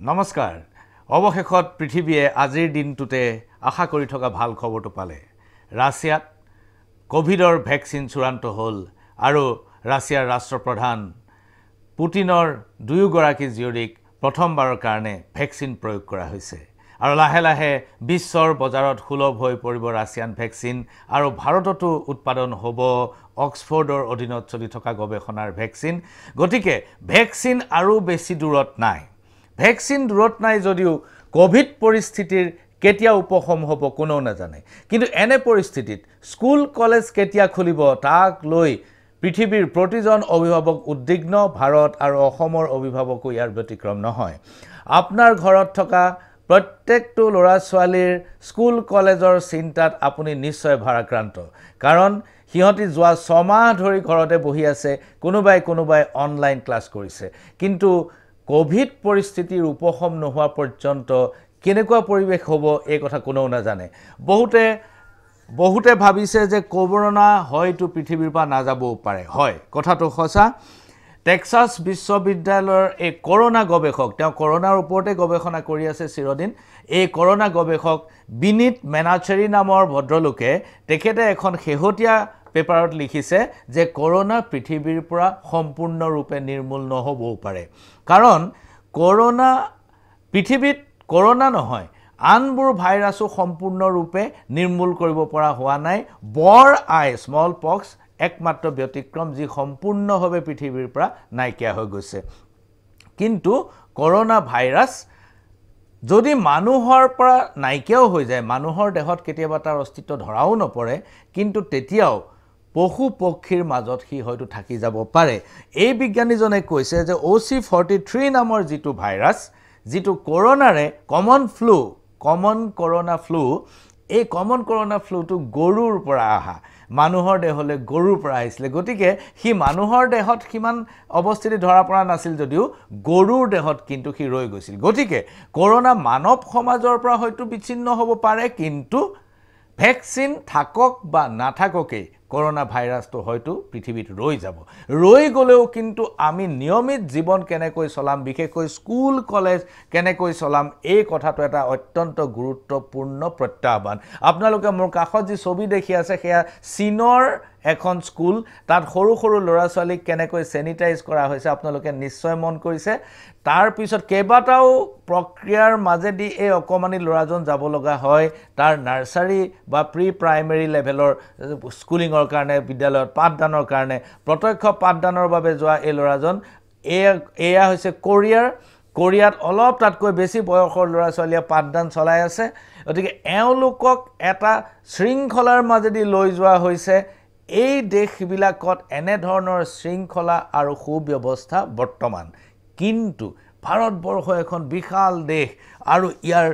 নমস্কাৰ অৱশেষত পৃথিৱীয়ে আজিৰ দিনটোতে আশা কৰি থকা ভাল খবৰটো পালে ৰাছিয়াত কোভিডৰ ভ্যাকচিন চূড়ান্ত হ'ল আৰু ৰাছিয়াৰ ৰাষ্ট্ৰপ্ৰধান পুটিনৰ দুয়োগৰাকী জীয়ৰীক প্ৰথমবাৰৰ কাৰণে ভ্যাকচিন প্ৰয়োগ কৰা হৈছে আৰু লাহে লাহে বিশ্বৰ বজাৰত সুলভ হৈ পৰিব ৰাছিয়ান ভ্যাকচিন আৰু ভাৰততো উৎপাদন হ'ব অক্সফৰ্ডৰ অধীনত চলি থকা গৱেষণাৰ ভ্যাকচিন গতিকে ভ্যাকচিন আৰু বেছি দূৰত নাই ভ্যাকচিন দূৰত নাই যদিও কোভিড পৰিস্থিতিৰ কেতিয়া উপশম হ'ব কোনেও নাজানে কিন্তু এনে পৰিস্থিতিত স্কুল কলেজ কেতিয়া খুলিব তাক লৈ পৃথিৱীৰ প্ৰতিজন অভিভাৱক উদ্বিগ্ন ভাৰত আৰু অসমৰ অভিভাৱকো ইয়াৰ ব্যতিক্ৰম নহয় আপোনাৰ ঘৰত থকা প্ৰত্যেকটো ল'ৰা ছোৱালীৰ স্কুল কলেজৰ চিন্তাত আপুনি নিশ্চয় ভাৰাক্ৰান্ত কাৰণ সিহঁতি যোৱা 6 মাহ ধৰি ঘৰতে বহি আছে কোনোবাই অনলাইন ক্লাছ কৰিছে কিন্তু কোভিড পৰিস্থিতিৰ উপশম নোহোৱা পৰ্যন্ত কেনেকুৱা পৰিৱেশ হ'ব এই কথা কোনেও নাজানে বহুতে ভাবিছে যে কৰোনা হয়তো পৃথিৱীৰ পৰা নাযাবও পাৰে হয় কথাটো সঁচা টেক্সাছ বিশ্ববিদ্যালয়ৰ এই কৰোনা গৱেষক তেওঁ কৰোনাৰ ওপৰতে গৱেষণা কৰি আছে চিৰদিন এই কৰোনা গৱেষক বিনীত মেনাচেৰি নামৰ ভদ্ৰলোকে তেখেতে এখন শেহতীয়া পেপাৰত লিখিছে যে কৰোনা পৃথিৱীৰ পৰা সম্পূৰ্ণৰূপে নিৰ্মূল নহবও পাৰে কাৰণ কৰোনা পৃথিৱীত কৰোনা নহয় আনবোৰ ভাইৰাছও সম্পূৰ্ণৰূপে নিৰ্মূল কৰিব পৰা হোৱা নাই বৰ আই স্মল পক্স একমাত্ৰ ব্যতিক্ৰম যি সম্পূৰ্ণভাৱে পৃথিৱীৰ পৰা নাইকিয়া হৈ গৈছে কিন্তু কৰোনা ভাইৰাছ যদি মানুহৰ পৰা নাইকিয়াও হৈ যায় মানুহৰ দেহত কেতিয়াবা তাৰ অস্তিত্ব ধৰাও নপৰে কিন্তু তেতিয়াও পশু পক্ষীৰ মাজত হি হয়তো থাকি যাব পাৰে এই বিজ্ঞানীজনে কৈছে যে OC43 নামৰ যিটো ভাইৰাছ যিটো কৰোনাৰে কমন কৰোনা ফ্লু এই কমন কৰোনা ফ্লুটো গৰুৰ পৰা আহা মানুহৰ দেহলৈ গৰুৰ পৰা আহিছিল গতিকে হি মানুহৰ দেহত কিমান অৱস্থিতি ধৰা পৰা নাছিল যদিও গৰুৰ দেহত কিন্তু হি ৰৈ গৈছিল গতিকে কৰোনা মানৱ সমাজৰ পৰা হয়তো বিচ্ছিন্ন হ'ব পাৰে কিন্তু ভ্যাকচিন থাকক বা নাথাককে কৰোনা ভাইৰাছটো হয়তো পৃথিৱীত ৰৈ গলেও কিন্তু আমি নিয়মিত জীৱন কেনেকৈ চলাম বিশেষকৈ স্কুল কলেজ কেনেকৈ চলাম এই কথাটো এটা অত্যন্ত গুৰুত্বপূৰ্ণ প্ৰত্যাহ্বান আপোনালোকে মোৰ কাষত যি ছবি দেখি আছে সেয়া চীনৰ এখন স্কুল তাত সৰু ল'ৰা ছোৱালীক কেনেকৈ স্যানিটাইজ কৰা হৈছে আপোনালোকে নিশ্চয় মন কৰিছে তাৰ পিছত কেইবাটাও প্ৰক্ৰিয়াৰ মাজেদি এই অকমানি ল'ৰাজন যাব লগা হয় তাৰ নাৰ্সাৰী বা প্ৰি প্ৰাইমেৰী লেভেলৰ স্কুলিংৰ কাৰণে বিদ্যালয়ত পাঠদানৰ কাৰণে প্ৰত্যক্ষ পাঠদানৰ বাবে যোৱা এই ল'ৰাজন এয়া হৈছে কোৰিয়াত অলপ তাতকৈ বেছি বয়সৰ ল'ৰা ছোৱালীয়ে পাঠদান চলাই আছে গতিকে এওঁলোকক এটা শৃংখলাৰ মাজেদি লৈ যোৱা হৈছে এই দেশবিলাকত এনে ধৰণৰ শৃংখলা আৰু সুব্যৱস্থা বৰ্তমান কিন্তু ভাৰতবৰ্ষ এখন বিশাল দেশ আৰু ইয়াৰ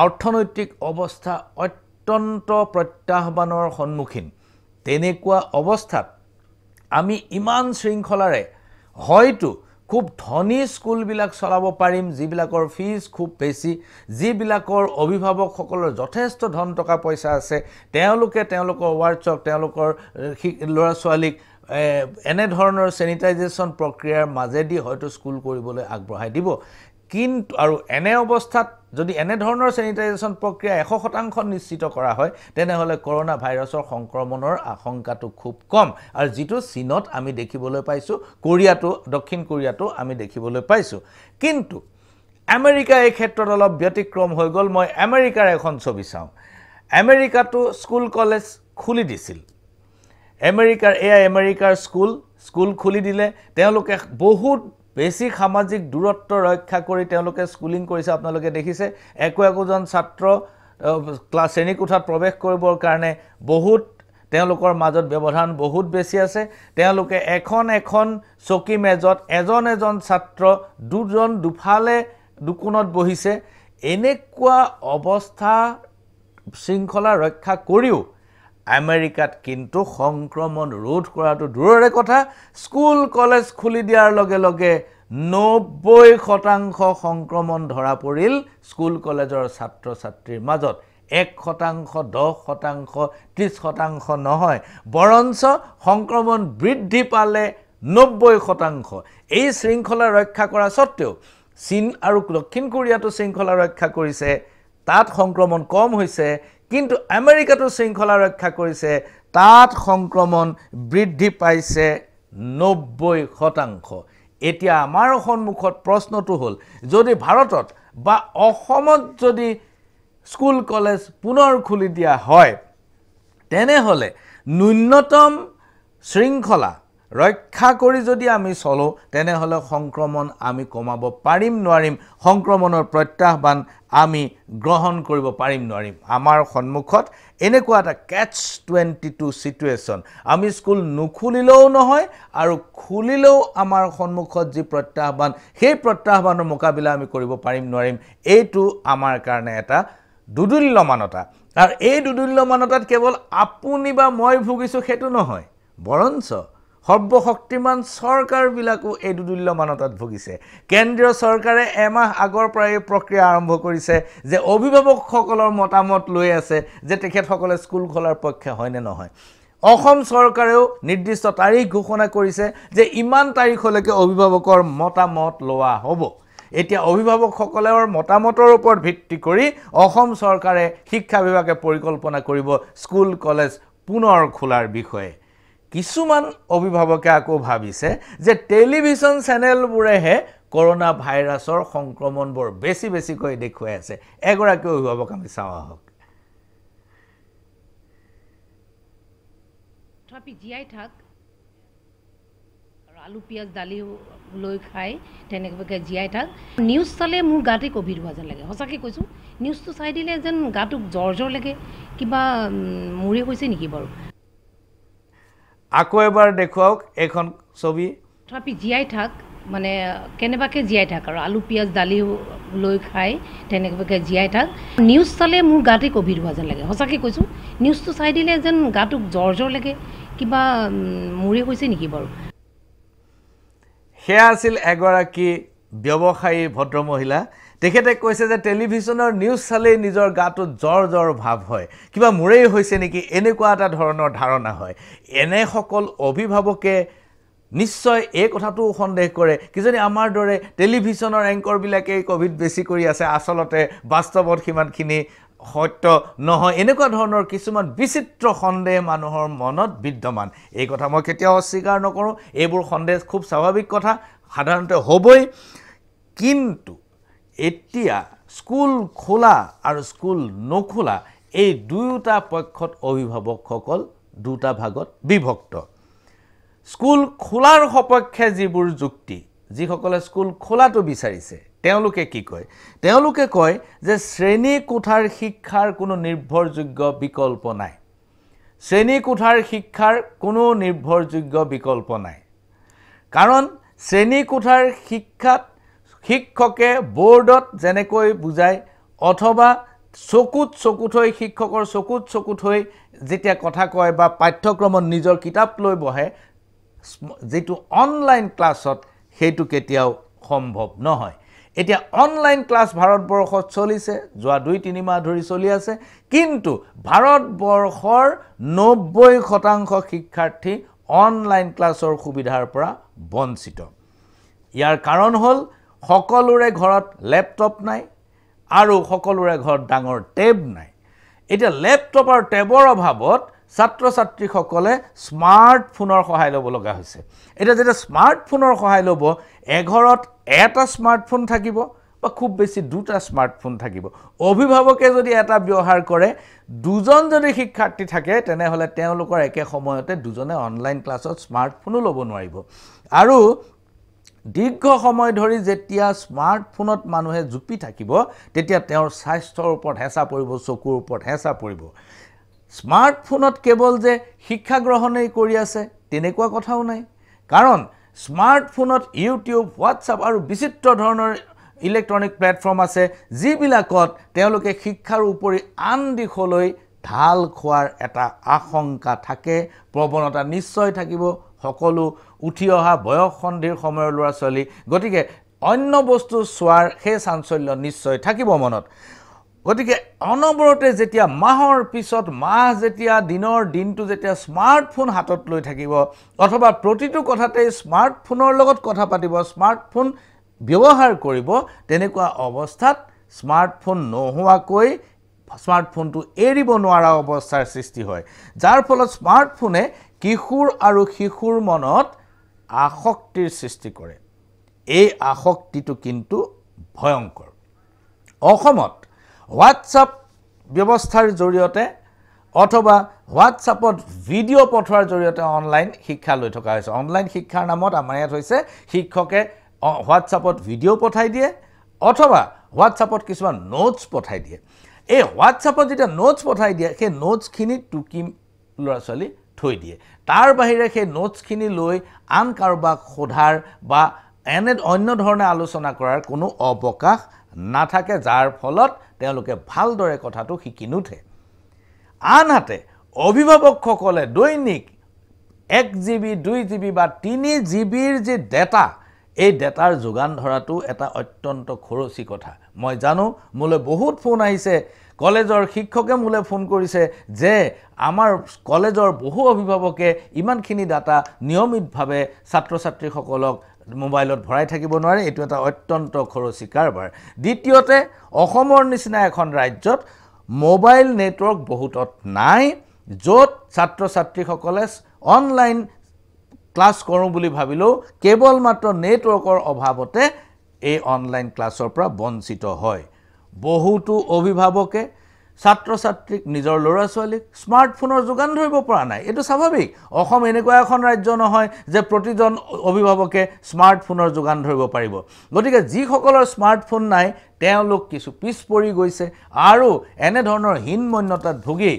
অৰ্থনৈতিক অৱস্থা অত্যন্ত প্ৰত্যাহ্বানৰ সন্মুখীন তেনেকুৱা অৱস্থাত আমি ইমান শৃংখলাৰে হয়তো খুব ধনী স্কুলবিলাক চলাব পাৰিম যিবিলাকৰ ফিজ খুব বেছি যিবিলাকৰ অভিভাৱকসকলৰ যথেষ্ট ধন টকা পইচা আছে তেওঁলোকৰ ৱাৰ্ডছক তেওঁলোকৰ ল'ৰা ছোৱালীক এনে ধৰণৰ স্যানিটাইজেশ্যন প্ৰক্ৰিয়াৰ মাজেদি হয়তো স্কুল কৰিবলৈ আগবঢ়াই দিব কিন্তু আৰু এনে অৱস্থাত যদি এনে ধৰণৰ স্যানিটাইজেশ্যন প্ৰক্ৰিয়া 100% নিশ্চিত কৰা হয় তেনেহলে কৰোনা ভাইৰাছৰ সংক্ৰমণৰ আশংকাটো খুব কম আৰু যেটো চীনত আমি দেখিবলৈ পাইছো দক্ষিণ কোৰিয়াটো আমি দেখিবলৈ পাইছো কিন্তু আমেৰিকা এই ক্ষেত্ৰত অলপ ব্যতিক্ৰম হৈ গল মই আমেৰিকাৰ এখন ছবি চাওঁ আমেৰিকাটো স্কুল কলেজ খুলি দিছিল আমেৰিকাৰ স্কুল খুলি দিলে তেওঁলোকে বহুত বেছি সামাজিক দূৰত্ব ৰক্ষা কৰি তেওঁলোকে স্কুলিং কৰিছে আপোনালোকে দেখিছে একোজন ছাত্ৰ ক্লাছ শ্ৰেণী কোঠাত প্ৰৱেশ কৰিবৰ কাৰণে বহুত তেওঁলোকৰ মাজত ব্যৱধান বহুত বেছি আছে তেওঁলোকে এখন চকী মেজত এজন ছাত্ৰ দুফালে দুকোণত বহিছে এনেকুৱা অৱস্থা শৃংখলা ৰক্ষা কৰিও আমেৰিকাত কিন্তু সংক্ৰমণ ৰোধ কৰাটো দূৰৰে কথা স্কুল কলেজ খুলি দিয়াৰ লগে 90% সংক্ৰমণ ধৰা পৰিল স্কুল কলেজৰ ছাত্ৰ ছাত্ৰীৰ মাজত 1%, 10%, 30% নহয় বৰঞ্চ সংক্ৰমণ বৃদ্ধি পালে 90% এই শৃংখলা ৰক্ষা কৰা সত্ত্বেও চীন আৰু দক্ষিণ কোৰিয়াটো শৃংখলা ৰক্ষা কৰিছে, তাত সংক্ৰমণ কম হৈছে, কিন্তু আমেৰিকাটো শৃংখলা ৰক্ষা কৰিছে, তাত সংক্ৰমণ বৃদ্ধি পাইছে 90%। এতিয়া আমাৰ সন্মুখত প্ৰশ্নটো হ'ল, যদি ভাৰতত বা অসমত যদি স্কুল কলেজ পুনৰ খুলি দিয়া হয়, তেনেহ'লে ন্যূনতম শৃংখলা ৰক্ষা কৰি যদি আমি চলো, তেনেহ'লে সংক্ৰমণ আমি কমাব পাৰিম নোৱাৰিম, সংক্ৰমণৰ প্ৰত্যাহ্বান আমি গ্ৰহণ কৰিব পাৰিম নোৱাৰিম। আমাৰ সন্মুখত এনেকুৱা এটা catch-22 চিটুৱেশ্যন, আমি স্কুল নুখুলিলেও নহয় আৰু খুলিলেও আমাৰ সন্মুখত যি প্ৰত্যাহ্বান, সেই প্ৰত্যাহ্বানৰ মোকাবিলা আমি কৰিব পাৰিম নোৱাৰিম, এইটো আমাৰ কাৰণে এটা দুদুল্যমানতা। আৰু এই দুদুল্যমানতাত কেৱল আপুনি বা মই ভুগিছোঁ সেইটো নহয়, বৰঞ্চ সৰ্বশক্তিমান চৰকাৰবিলাকো এই দুদুল্যমানতাত ভুগিছে। কেন্দ্ৰীয় চৰকাৰে এমাহ আগৰ পৰা এই প্ৰক্ৰিয়া আৰম্ভ কৰিছে যে অভিভাৱকসকলৰ মতামত লৈ আছে যে তেখেতসকলে স্কুল খোলাৰ পক্ষে হয়নে নহয়। অসম চৰকাৰেও নিৰ্দিষ্ট তাৰিখ ঘোষণা কৰিছে যে ইমান তাৰিখলৈকে অভিভাৱকৰ মতামত লোৱা হ'ব। এতিয়া অভিভাৱকসকলৰ মতামতৰ ওপৰত ভিত্তি কৰি অসম চৰকাৰে শিক্ষা বিভাগে পৰিকল্পনা কৰিব স্কুল কলেজ পুনৰ খোলাৰ বিষয়ে। কিছুমান অভিভাৱকে আকৌ ভাবিছে যে টেলিভিছন চেনেলবোৰেহে কৰোনা ভাইৰাছৰ সংক্ৰমণবোৰ বেছিকৈ দেখুৱাই আছে। এগৰাকী অভিভাৱক আমি চাওঁ আহক। তথাপি জীয়াই থাক আৰু আলু পিঁয়াজ দালি লৈ খাই তেনেকৈ জীয়াই থাক। নিউজ চালে মোৰ গাতে ক'ভিড হোৱা যেন লাগে, সঁচাকৈ কৈছোঁ। নিউজটো চাই দিলে যেন গাটো জ্বৰ লাগে, কিবা মোৰে হৈছে নেকি বাৰু। আকৌ এবাৰ দেখুৱাওক এইখন ছবি। তথাপি জীয়াই থাক, মানে কেনেবাকৈ জীয়াই থাক আৰু আলু পিঁয়াজ দালি লৈ খাই তেনেকৈ জীয়াই থাক। নিউজ চালে মোৰ গাতে ক'ভিড হোৱা যেন লাগে, সঁচাকৈ কৈছোঁ। নিউজটো চাই দিলে যেন গাটো জ্বৰ লাগে, কিবা মোৰে হৈছে নেকি বাৰু। সেয়া আছিল এগৰাকী ব্যৱসায়ী ভদ্ৰমহিলা। তেখেতে কৈছে যে টেলিভিছনৰ নিউজ চালেই নিজৰ গাটোত জ্বৰ ভাৱ হয়, কিবা মোৰেই হৈছে নেকি, এনেকুৱা এটা ধৰণৰ ধাৰণা হয়। এনেসকল অভিভাৱকে নিশ্চয় এই কথাটো সন্দেহ কৰে কিজানি আমাৰ দৰে টেলিভিছনৰ এংকৰবিলাকেই ক'ভিড বেছি কৰি আছে, আচলতে বাস্তৱত সিমানখিনি সত্য নহয়। এনেকুৱা ধৰণৰ কিছুমান বিচিত্ৰ সন্দেহ মানুহৰ মনত বিদ্যমান। এই কথা মই কেতিয়াও অস্বীকাৰ নকৰোঁ, এইবোৰ সন্দেহ খুব স্বাভাৱিক কথা, সাধাৰণতে হ'বই। কিন্তু এতিয়া স্কুল খোলা আৰু স্কুল নোখোলা এই দুয়োটা পক্ষত অভিভাৱকসকল দুটা ভাগত বিভক্ত। স্কুল খোলাৰ সপক্ষে যিবোৰ যুক্তি, যিসকলে স্কুল খোলাটো বিচাৰিছে, তেওঁলোকে কি কয়? তেওঁলোকে কয় যে শ্ৰেণী কোঠাৰ শিক্ষাৰ কোনো নিৰ্ভৰযোগ্য বিকল্প নাই। শ্ৰেণী কোঠাৰ শিক্ষাৰ কোনো নিৰ্ভৰযোগ্য বিকল্প নাই, কাৰণ শ্ৰেণী কোঠাৰ শিক্ষাত শিক্ষকে বোৰ্ডত যেনেকৈ বুজায় অথবা চকুত হৈ শিক্ষকৰ চকুত হৈ যেতিয়া কথা কয় বা পাঠ্যক্ৰমত নিজৰ কিতাপ লৈ বহে, যেটো অনলাইন ক্লাছত সেইটো কেতিয়াও সম্ভৱ নহয়। এতিয়া অনলাইন ক্লাছ ভাৰতবৰ্ষত চলিছে, যোৱা 2-3 মাহ ধৰি চলি আছে, কিন্তু ভাৰতবৰ্ষৰ 90% শিক্ষাৰ্থী অনলাইন ক্লাছৰ সুবিধাৰ পৰা বঞ্চিত। ইয়াৰ কাৰণ হ'ল সকলোৰে ঘৰত লেপটপ নাই আৰু সকলোৰে ঘৰত ডাঙৰ টেব নাই। এতিয়া লেপটপ আৰু টেবৰ অভাৱত ছাত্ৰ ছাত্ৰীসকলে স্মাৰ্টফোনৰ সহায় ল'ব লগা হৈছে। এতিয়া যেতিয়া স্মাৰ্টফোনৰ সহায় ল'ব, এঘৰত এটা স্মাৰ্টফোন থাকিব বা খুব বেছি 2টা স্মাৰ্টফোন থাকিব। অভিভাৱকে যদি এটা ব্যৱহাৰ কৰে, 2জন যদি শিক্ষাৰ্থী থাকে, তেনেহ'লে তেওঁলোকৰ একে সময়তে 2জনে অনলাইন ক্লাছত স্মাৰ্টফোনো ল'ব নোৱাৰিব। আৰু দীৰ্ঘ সময় ধৰি যেতিয়া স্মাৰ্টফোনত মানুহে জুপি থাকিব, তেতিয়া তেওঁৰ স্বাস্থ্যৰ ওপৰত হেঁচা পৰিব, চকুৰ ওপৰত হেঁচা পৰিব। স্মাৰ্টফোনত কেৱল যে শিক্ষা গ্ৰহণেই কৰি আছে তেনেকুৱা কথাও নাই, কাৰণ স্মাৰ্টফোনত ইউটিউব, হোৱাটছআপ আৰু বিচিত্ৰ ধৰণৰ ইলেক্ট্ৰনিক প্লেটফৰ্ম আছে, যিবিলাকত তেওঁলোকে শিক্ষাৰ উপৰি আন দিশলৈ ঢাল খোৱাৰ এটা আশংকা থাকে, প্ৰৱণতা নিশ্চয় থাকিব। সকলো উঠি অহা বয়স সন্ধিৰ সময়ৰ ল'ৰা ছোৱালী, গতিকে অন্য বস্তু চোৱাৰ সেই চাঞ্চল্য নিশ্চয় থাকিব মনত। গতিকে অনবৰতে যেতিয়া মাহৰ পিছত মাহ, যেতিয়া দিনটো যেতিয়া স্মাৰ্টফোন হাতত লৈ থাকিব, অথবা প্ৰতিটো কথাতেই স্মাৰ্টফোনৰ লগত কথা পাতিব, স্মাৰ্টফোন ব্যৱহাৰ কৰিব তেনেকুৱা অৱস্থাত স্মাৰ্টফোন নোহোৱাকৈ স্মাৰ্টফোনটো এৰিব নোৱাৰা অৱস্থাৰ সৃষ্টি হয় যাৰ ফলত স্মাৰ্টফোনে কিশোৰ আৰু শিশুৰ মনত আসক্তিৰ সৃষ্টি কৰে এই আসক্তিটো কিন্তু ভয়ংকৰ অসমত হোৱাটছআপ ব্যৱস্থাৰ জৰিয়তে অথবা হোৱাটছআপত ভিডিঅ' পঠোৱাৰ জৰিয়তে অনলাইন শিক্ষা লৈ থকা হৈছে অনলাইন শিক্ষাৰ নামত আমাৰ ইয়াত হৈছে শিক্ষকে হোৱাটছআপত ভিডিঅ' পঠাই দিয়ে অথবা হোৱাটছআপত কিছুমান নোটছ পঠাই দিয়ে এই হোৱাটছআপত যেতিয়া নোটছ পঠাই দিয়ে সেই নোটছখিনি টুকি ল'ৰা ছোৱালী থৈ দিয়ে তাৰ বাহিৰে সেই নোটছখিনি লৈ আন কাৰোবাক সোধাৰ বা এনে অন্য ধৰণে আলোচনা কৰাৰ কোনো অৱকাশ নাথাকে যাৰ ফলত তেওঁলোকে ভালদৰে কথাটো শিকি নুঠে আনহাতে অভিভাৱকসকলে দৈনিক 1 GB 2 GB বা 3 GBৰ যে ডেটা এই ডেটাৰ যোগান ধৰাটো এটা অত্যন্ত খৰচী কথা মই জানো মোলৈ বহুত ফোন আহিছে কলেজৰ শিক্ষকে মোলৈ ফোন কৰিছে যে আমাৰ কলেজৰ বহু অভিভাৱকে ইমানখিনি ডাটা নিয়মিতভাৱে ছাত্ৰ ছাত্ৰীসকলক মোবাইলত ভৰাই থাকিব নোৱাৰে এইটো এটা অত্যন্ত খৰচী কাৰবাৰ দ্বিতীয়তে অসমৰ নিচিনা এখন ৰাজ্যত মোবাইল নেটৱৰ্ক বহুতত নাই য'ত ছাত্ৰ ছাত্ৰীসকলে অনলাইন ক্লাছ কৰোঁ বুলি ভাবিলেও কেৱল মাত্ৰ নেটৱৰ্কৰ অভাৱতে এই অনলাইন ক্লাছৰ পৰা বঞ্চিত হয় বহুতো অভিভাৱকে ছাত্ৰ ছাত্ৰীক নিজৰ ল'ৰা ছোৱালীক স্মাৰ্টফোনৰ যোগান ধৰিব পৰা নাই এইটো স্বাভাৱিক অসম এনেকুৱা এখন ৰাজ্য নহয় যে প্ৰতিজন অভিভাৱকে স্মাৰ্টফোনৰ যোগান ধৰিব পাৰিব গতিকে যিসকলৰ স্মাৰ্টফোন নাই তেওঁলোক কিছু পিছ পৰি গৈছে আৰু এনে ধৰণৰ হীনমন্যতাত ভুগি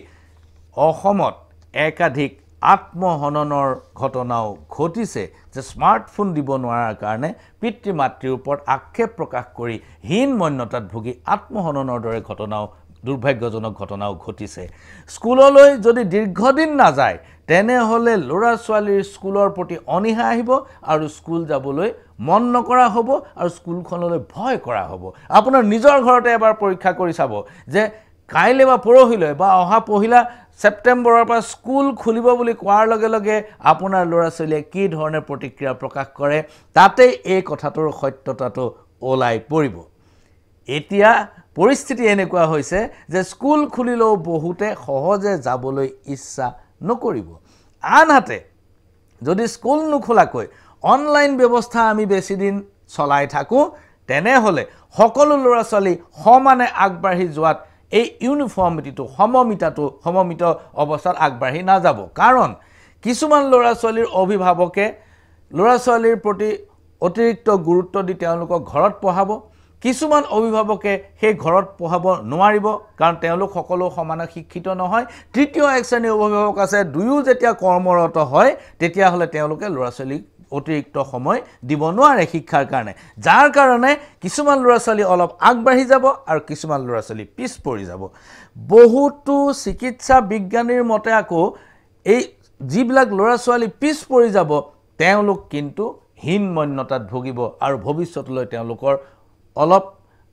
অসমত একাধিক আত্মহননৰ ঘটনাও ঘটিছে যে স্মাৰ্টফোন দিব নোৱাৰাৰ কাৰণে পিতৃ মাতৃৰ ওপৰত আক্ষেপ প্ৰকাশ কৰি হীনমন্যতাত ভুগি আত্মহননৰ দৰে ঘটনাও দুৰ্ভাগ্যজনক ঘটনাও ঘটিছে স্কুললৈ যদি দীৰ্ঘদিন নাযায় তেনেহলে ল'ৰা ছোৱালীৰ স্কুলৰ প্ৰতি অনীহা আহিব আৰু স্কুল যাবলৈ মন নকৰা হ'ব আৰু স্কুলখনলৈ ভয় কৰা হ'ব আপোনাৰ নিজৰ ঘৰতে এবাৰ পৰীক্ষা কৰি চাব যে কাইলৈ বা পৰহিলৈ বা অহা পহিলা সেপ্টেম্বৰৰ পৰা স্কুল খুলিব বুলি কোৱাৰ লগে লগে আপোনাৰ ল'ৰা ছোৱালীয়ে কি ধৰণে প্ৰতিক্ৰিয়া প্ৰকাশ কৰে তাতে এই কথাটোৰ সত্যতাটো ওলাই পৰিব এতিয়া পৰিস্থিতি এনেকুৱা হৈছে যে স্কুল খুলিলেও বহুতে সহজে যাবলৈ ইচ্ছা নকৰিব আনহাতে যদি স্কুল নুখোলাকৈ অনলাইন ব্যৱস্থা আমি বেছি দিন চলাই থাকো তেনেহলে সকলো ল'ৰা ছোৱালী সমানে আগবাঢ়ি যোৱাত এই ইউনিফৰ্মিটিটো সমমিত অৱস্থাত আগবাঢ়ি নাযাব কাৰণ কিছুমান ল'ৰা ছোৱালীৰ অভিভাৱকে ল'ৰা ছোৱালীৰ প্ৰতি অতিৰিক্ত গুৰুত্ব দি তেওঁলোকক ঘৰত পঢ়াব কিছুমান অভিভাৱকে সেই ঘৰত পঢ়াব নোৱাৰিব কাৰণ তেওঁলোক সকলো সমানে শিক্ষিত নহয় তৃতীয় এক শ্ৰেণীৰ অভিভাৱক আছে দুয়ো যেতিয়া কৰ্মৰত হয় তেতিয়া হলে তেওঁলোকে ল'ৰা ছোৱালীক অতিৰিক্ত সময় দিব নোৱাৰে শিক্ষাৰ কাৰণে যাৰ কাৰণে কিছুমান ল'ৰা ছোৱালী অলপ আগবাঢ়ি যাব আৰু কিছুমান ল'ৰা ছোৱালী পিছ পৰি যাব বহুতো চিকিৎসা বিজ্ঞানীৰ মতে আকৌ এই যিবিলাক ল'ৰা ছোৱালী পিছ পৰি যাব তেওঁলোক কিন্তু হীনমন্যতাত ভুগিব আৰু ভৱিষ্যতলৈ তেওঁলোকৰ অলপ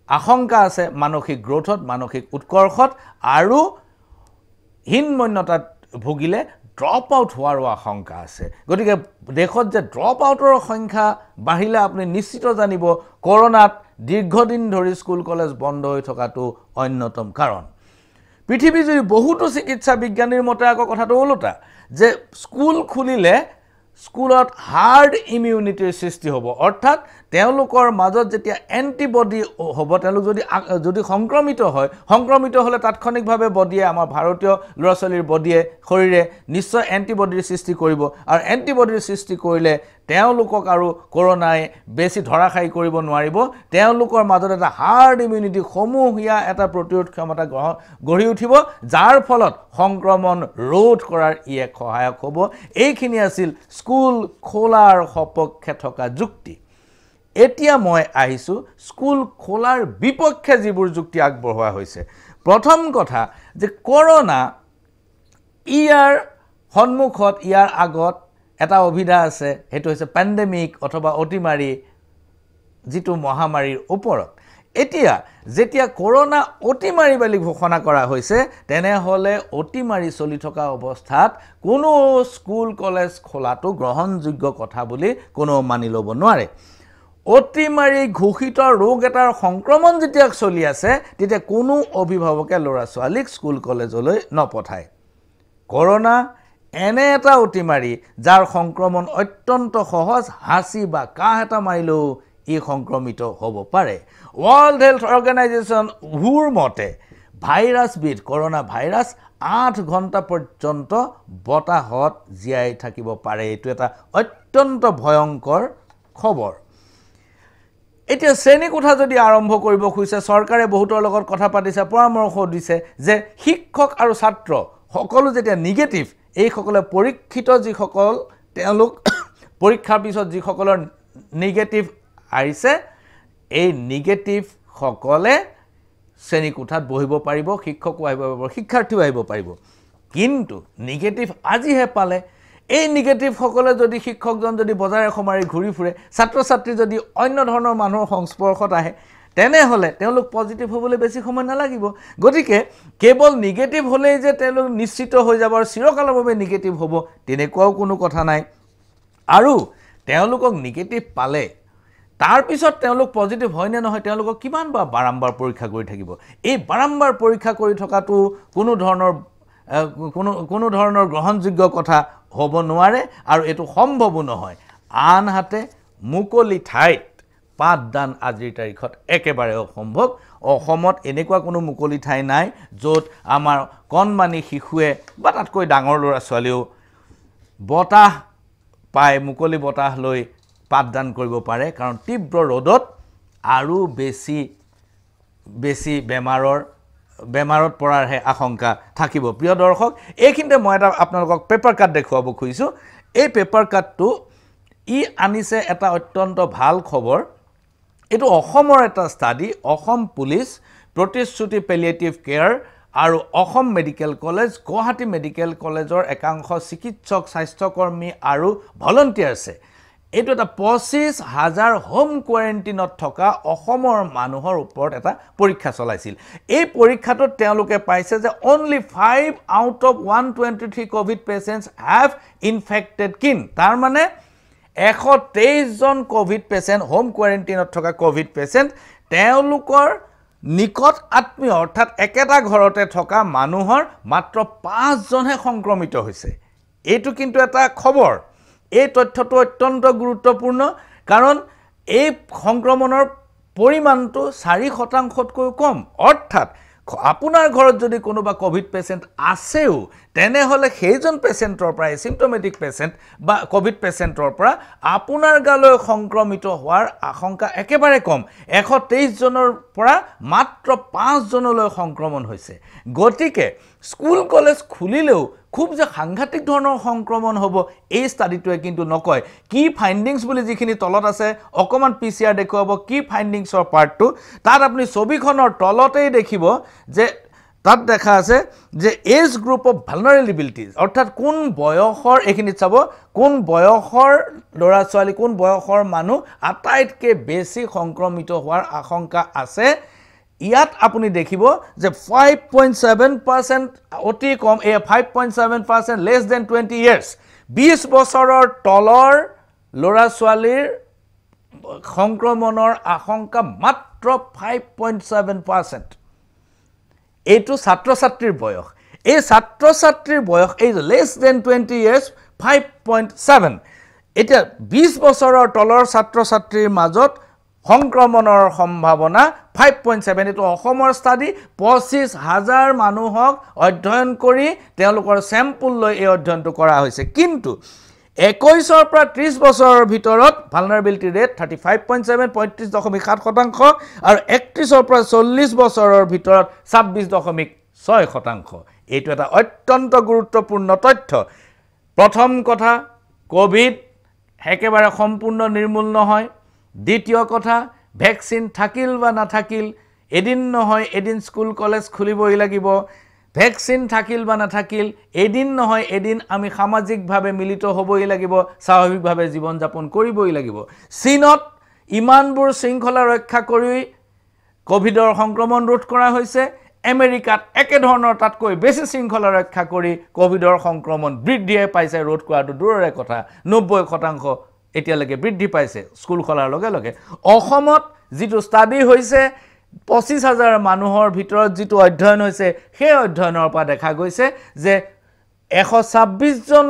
আশংকা আছে মানসিক গ্ৰোথত মানসিক উৎকৰ্ষত আৰু হীনমন্যতাত ভুগিলে ড্ৰপ আউট হোৱাৰো আশংকা আছে গতিকে দেশত যে ড্ৰপ আউটৰ সংখ্যা বাঢ়িলে আপুনি নিশ্চিত জানিব কৰোনাত দীৰ্ঘদিন ধৰি স্কুল কলেজ বন্ধ হৈ থকাটো অন্যতম কাৰণ পৃথিৱীজুৰি বহুতো চিকিৎসা বিজ্ঞানীৰ মতে আকৌ কথাটো ওলোটা যে স্কুল খুলিলে স্কুলত হাৰ্ড ইমিউনিটিৰ সৃষ্টি হ'ব অৰ্থাৎ তেওঁলোকৰ মাজত যেতিয়া এন্টিবডি হ'ব তেওঁলোক যদি সংক্ৰমিত হলে তাৎক্ষণিকভাৱে বডিয়ে আমাৰ ভাৰতীয় ল'ৰা ছোৱালীৰ বডিয়ে শৰীৰে নিশ্চয় এন্টিবডিৰ সৃষ্টি কৰিব আৰু এন্টিবডিৰ সৃষ্টি কৰিলে তেওঁলোকক আৰু কৰোনাই বেছি ধৰাশায়ী কৰিব নোৱাৰিব তেওঁলোকৰ মাজত এটা হাৰ্ড ইমিউনিটি সমূহীয়া এটা প্ৰতিৰোধ ক্ষমতা গঢ়ি উঠিব যাৰ ফলত সংক্ৰমণ ৰোধ কৰাৰ ই এক সহায়ক হ'ব এইখিনি আছিল স্কুল খোলাৰ সপক্ষে থকা যুক্তি এতিয়া মই আহিছো স্কুল খোলাৰ বিপক্ষে যিবোৰ যুক্তি আগবঢ়োৱা হৈছে প্ৰথম কথা যে কৰোনা ইয়াৰ সন্মুখত ইয়াৰ আগত এটা অভিধা আছে হেতু হৈছে পেণ্ডেমিক অথবা অতিমাৰী যিটো মহামাৰীৰ ওপৰত এতিয়া যেতিয়া কৰোনা অতিমাৰী বুলি ঘোষণা কৰা হৈছে তেনেহলে অতিমাৰী চলি থকা অৱস্থাত কোনো স্কুল কলেজ খোলাটো গ্ৰহণযোগ্য কথা বুলি কোনো মানি ল'ব নোৱাৰে অতিমাৰী ঘোষিত ৰোগ এটাৰ সংক্ৰমণ যেতিয়া চলি আছে তেতিয়া কোনো অভিভাৱকে ল'ৰা ছোৱালীক স্কুল কলেজলৈ নপঠায় কৰোনা এনে এটা অতিমাৰী যাৰ সংক্ৰমণ অত্যন্ত সহজ হাঁচি বা কাহ এটা মাৰিলেও ই সংক্ৰমিত হ'ব পাৰে ৱৰ্ল্ড হেলথ অৰ্গেনাইজেশ্যন হুৰ মতে ভাইৰাছবিধ কৰোনা ভাইৰাছ 8 ঘণ্টা পৰ্যন্ত বতাহত জীয়াই থাকিব পাৰে এইটো এটা অত্যন্ত ভয়ংকৰ খবৰ এতিয়া শ্ৰেণীকোঠা যদি আৰম্ভ কৰিব খুজিছে চৰকাৰে বহুতৰ লগত কথা পাতিছে পৰামৰ্শ দিছে যে শিক্ষক আৰু ছাত্ৰ সকলো যেতিয়া নিগেটিভ এইসকলে পৰীক্ষিত যিসকল তেওঁলোক পৰীক্ষাৰ পিছত যিসকলৰ নিগেটিভ আহিছে এই নিগেটিভ সকলে শ্ৰেণীকোঠাত বহিব পাৰিব শিক্ষকো আহিব পাৰিব শিক্ষাৰ্থীও আহিব পাৰিব কিন্তু নিগেটিভ আজিহে পালে এই নিগেটিভ সকলে যদি শিক্ষকজন যদি বজাৰে সমাৰি ঘূৰি ফুৰে ছাত্ৰ ছাত্ৰী যদি অন্য ধৰণৰ মানুহৰ সংস্পৰ্শত আহে তেনেহলে তেওঁলোক পজিটিভ হ'বলৈ বেছি সময় নালাগিব গতিকে কেৱল নিগেটিভ হ'লেই যে তেওঁলোক নিশ্চিত হৈ যাব আৰু চিৰকালৰ বাবে নিগেটিভ হ'ব তেনেকুৱাও কোনো কথা নাই আৰু তেওঁলোকক নিগেটিভ পালে তাৰ পিছত তেওঁলোক পজিটিভ হয় নে নহয় তেওঁলোকক কিমান বাৰম্বাৰ পৰীক্ষা কৰি থাকিব এই বাৰম্বাৰ পৰীক্ষা কৰি থকাটো কোনো ধৰণৰ গ্ৰহণযোগ্য কথা হ'ব নোৱাৰে আৰু এটো সম্ভৱো নহয় আনহাতে মুকলি ঠাইত পাঠদান আজিৰ তাৰিখত একেবাৰে অসম্ভৱ অসমত এনেকুৱা কোনো মুকলি ঠাই নাই য'ত আমাৰ কণমানি শিশুৱে বা তাতকৈ ডাঙৰ ল'ৰা ছোৱালীও বতাহ পায় মুকলি বতাহ লৈ পাঠদান কৰিব পাৰে কাৰণ তীব্ৰ ৰ'দত আৰু বেছি বেমাৰত পৰাৰহে আশংকা থাকিব প্ৰিয় দৰ্শক এইখিনিতে মই এটা আপোনালোকক পেপাৰ কাট দেখুৱাব খুজিছোঁ এই পেপাৰ কাটটো ই আনিছে এটা অত্যন্ত ভাল খবৰ এইটো অসমৰ এটা ষ্টাডি অসম পুলিচ প্ৰতিশ্ৰুতি পেলিয়েটিভ কেয়াৰ আৰু Assam medical college Guwahati medical কলেজৰ একাংশ চিকিৎসক স্বাস্থ্যকৰ্মী আৰু ভলণ্টিয়াৰ্ছে এইটো এটা 25,000 হোম কোৱাৰেণ্টাইনত থকা অসমৰ মানুহৰ ওপৰত এটা পৰীক্ষা চলাইছিল এই পৰীক্ষাটোত তেওঁলোকে পাইছে যে only 5 out of 123 Covid patients have infected kin তাৰ মানে 123 জন কোভিড পেশেন্ট হোম কোৱাৰেণ্টাইনত থকা কোভিড পেশেন্ট তেওঁলোকৰ নিকট আত্মীয় অৰ্থাৎ একেটা ঘৰতে থকা মানুহৰ মাত্ৰ 5 জনহে সংক্ৰমিত হৈছে এইটো কিন্তু এটা খবৰ এই তথ্যটো অত্যন্ত গুৰুত্বপূৰ্ণ কাৰণ এই সংক্ৰমণৰ পৰিমাণটো 4%তকৈ কম অৰ্থাৎ আপোনাৰ ঘৰত যদি কোনোবা কোভিড পেশেন্ট আছেও তেনেহলে সেইজন পেশেন্টৰ পৰা সিম্পটমেটিক পেশেন্ট বা কোভিড পেশেন্টৰ পৰা আপোনাৰ গালৈ সংক্ৰমিত হোৱাৰ আশংকা একেবাৰে কম 123 জনৰ পৰা মাত্ৰ 5 জনলৈ সংক্ৰমণ হৈছে গতিকে স্কুল কলেজ খুলিলেও খুব যে সাংঘাতিক ধৰণৰ সংক্ৰমণ হ'ব এই ষ্টাডিটোৱে কিন্তু নকয় কি ফাইন্ডিংছ বুলি যিখিনি তলত আছে অকমান পিচিআৰ দেখুৱাব কি ফাইন্ডিংছৰ পাৰ্টটো তাত আপুনি ছবিখনৰ তলতেই দেখিব যে তাত দেখা আছে যে এজ গ্ৰুপ অফ ভালনাৰেবিলিটিজ অৰ্থাৎ কোন বয়সৰ এখিনিত চাব কোন বয়সৰ ল'ৰা ছোৱালী কোন বয়সৰ মানুহ আটাইতকৈ বেছি সংক্ৰমিত হোৱাৰ আশংকা আছে ইয়াত আপুনি দেখিব যে 5.7% অতি কম এ 5.7% লেছ দেন 20 ইয়াৰ্স 20 বছৰৰ তলৰ ল'ৰা ছোৱালীৰ সংক্ৰমণৰ আশংকা মাত্ৰ 5.7% এইটো ছাত্ৰ ছাত্ৰীৰ বয়স এই ছাত্ৰ ছাত্ৰীৰ বয়স এই লেছ দেন 20 ইয়াৰ্স 5.7 এটা 20 বছৰৰ তলৰ ছাত্ৰ ছাত্ৰীৰ মাজত সংক্ৰমণৰ সম্ভাৱনা 5.7 এটো অসমৰ ষ্টাডি 25,000 মানুহক অধ্যয়ন কৰি তেওঁলোকৰ স্যাম্পল লৈ এই অধ্যয়নটো কৰা হৈছে কিন্তু 21 পৰা 30 বছৰৰ ভিতৰত ভালনাৰেবিলিটি ৰেট 35.7 35.7% আৰু 31 পৰা 40 বছৰৰ ভিতৰত 26.6% এইটো এটা অত্যন্ত গুৰুত্বপূৰ্ণ তথ্য প্ৰথম কথা কোভিড একেবাৰে সম্পূৰ্ণ নিৰ্মূল নহয় দ্বিতীয় কথা ভ্যাকসিন থাকিল বা নাথাকিল এদিন নহয় এদিন স্কুল কলেজ খুলিবই লাগিব ভ্যাকসিন থাকিল বা নাথাকিল এদিন নহয় এদিন আমি সামাজিকভাৱে মিলিত হ'বই লাগিব স্বাভাৱিকভাৱে জীৱন যাপন কৰিবই লাগিব চীনত ইমানবোৰ শৃংখলা ৰক্ষা কৰি কোভিডৰ সংক্ৰমণ ৰোধ কৰা হৈছে আমেৰিকাত একে ধৰণৰ তাতকৈ বেছি শৃংখলা ৰক্ষা কৰি কোভিডৰ সংক্ৰমণ বৃদ্ধিয়ে পাইছে ৰোধ কৰাটো দূৰৰে কথা 90% এতিয়ালৈকে বৃদ্ধি পাইছে স্কুল খোলাৰ লগে লগে অসমত যিটো ষ্টাডি হৈছে 25,000 মানুহৰ ভিতৰত যিটো অধ্যয়ন হৈছে সেই অধ্যয়নৰ পৰা দেখা গৈছে যে 126 জন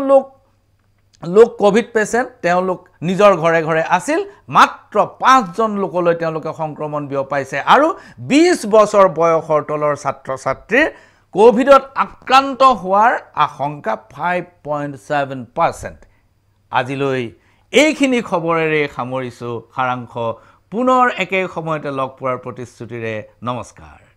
লোক কোভিড পেশেন্ট তেওঁলোক নিজৰ ঘৰে ঘৰে আছিল মাত্ৰ 5 জন লোকলৈ তেওঁলোকে সংক্ৰমণ বিয়পাইছে আৰু 20 বছৰ বয়সৰ তলৰ ছাত্ৰ ছাত্ৰীৰ কোভিডত আক্ৰান্ত হোৱাৰ আশংকা 5.7%। আজিলৈ এইখিনি খবৰেৰে সামৰিছো সাৰাংশ পুনৰ একে সময়তে লগ পোৱাৰ প্ৰতিশ্ৰুতিৰে নমস্কাৰ।